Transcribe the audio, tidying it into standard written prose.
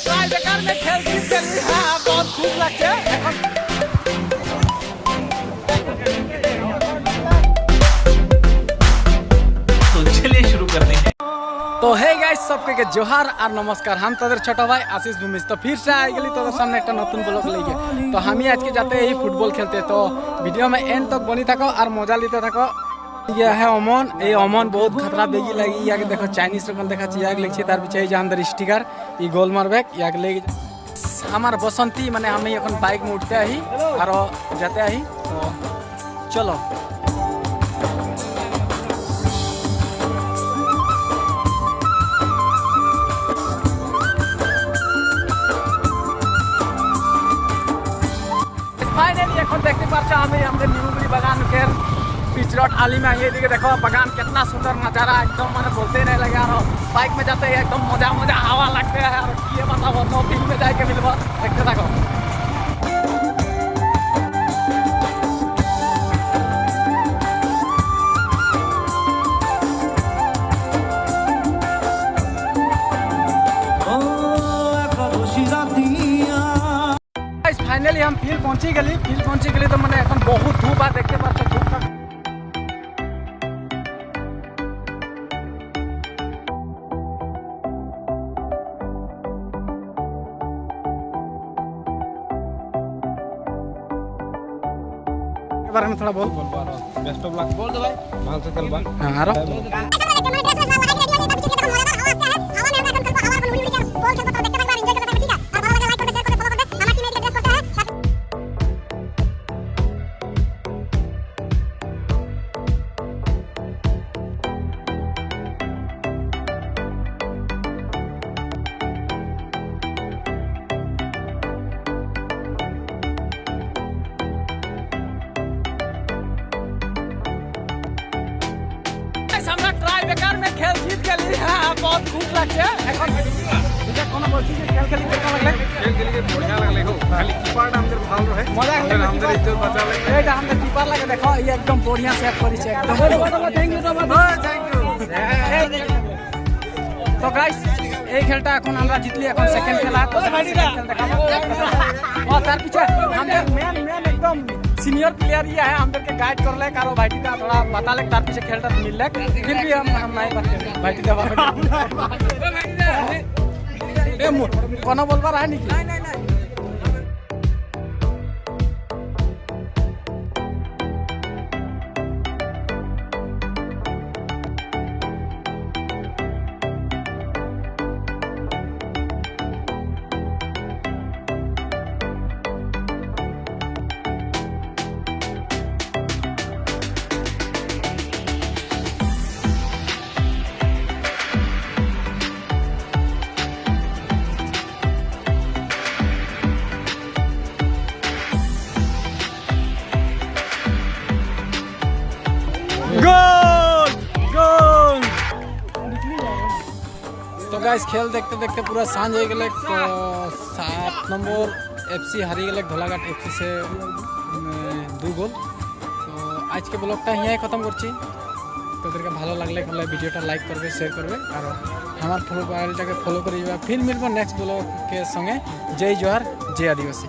Try बेकार में खेल जीत गई। हाँ बहुत खुश लगते हैं। तो चलिए शुरू करते हैं। तो हे गाइस सबके जोहार और नमस्कार। हम तोদের ছোট ভাই आशीष भूमिज तो फिर से आ गई तोদের सामने एक नतून ब्लॉग लेके। तो हम ही आज के जाते ही फुटबल खेलते। तो वीडियो में एंड तक बनी थको और मजा लेते थको। ये है अमन। ये अमन बहुत खतरा बेगी लगी। याके देखो चाइनीज रकम देखा याक लिखी तार पीछे जो अंदर स्टिकर ये गोल मारबेक याक ले हमार बसंती माने हम এখন বাইক में उठते ही और जाते ही। तो चलो फाइनली এখন দেখতে পাচ্ছ আমি আমাদের নিমুগুড়ি বাগানের পিচ রোড आली में ये दिखे देखो बागान कितना सुंदर नजारा एकदम मैंने बोलते ही नहीं लगे। और बाइक में जाते ही एकदम मजा मजा हवा लगते हैं। और ये बताओ तो फिल्म में जाके मिलबो देखते थको। फाइनली हम फील्ड पहुंची गली तो मैंने এখন बहुत धूप आ देखते पाচ্ছ धूप का बारे में थोड़ा बोल बेस्ट ऑफ लक बोल दो भाई। भाल से चल बा। हां आरो আমরা ট্রাই বেকার में खेल जीत गली। हां बहुत खुश लगते हैं। এখন এটা কোন বলছি যে খেল খেলি কেমন লাগলে? खेल के लिए बढ़िया लगले हो। खाली कीपर हमদের ভালো রহে। मजा हमদের इज्जत बचा ले। এইটা আমাদের कीपर লাগে দেখো ये एकदम बढ़िया सेट করেছে एकदम। Thank you thank you. তো গাইস এই খেলটা এখন আমরা জিতলি। এখন সেকেন্ড খেলা তো খেল দেখাবো। और তার পিছে আমাদের মেন एकदम सीनियर प्लेयर ये है हमके गाइड कर ले कारो भाईटी दा थोड़ा बता ले तार पीछे खेलता मिल ले फिर भी हम नहीं पाते भाईटी दा ए कोना बोलबा रहा नहीं नहीं नहीं गोल गोल। तो गाइस खेल देखते देखते पूरा सांझ हो गए। तो 7 नंबर एफसी हारी गए धोलाघाट एफसी से 2 गोल। तो आज के ब्लॉगटा यहीं खत्म करছি। তোদেরকে ভালো লাগলে ভিডিওটা লাইক করবে শেয়ার করবে আর আমার প্রোফাইলটাকে ফলো করে যাবে। फिर मिलबो नेक्स्ट ब्लॉग के संगे। जय जोहार जय आदिवासी।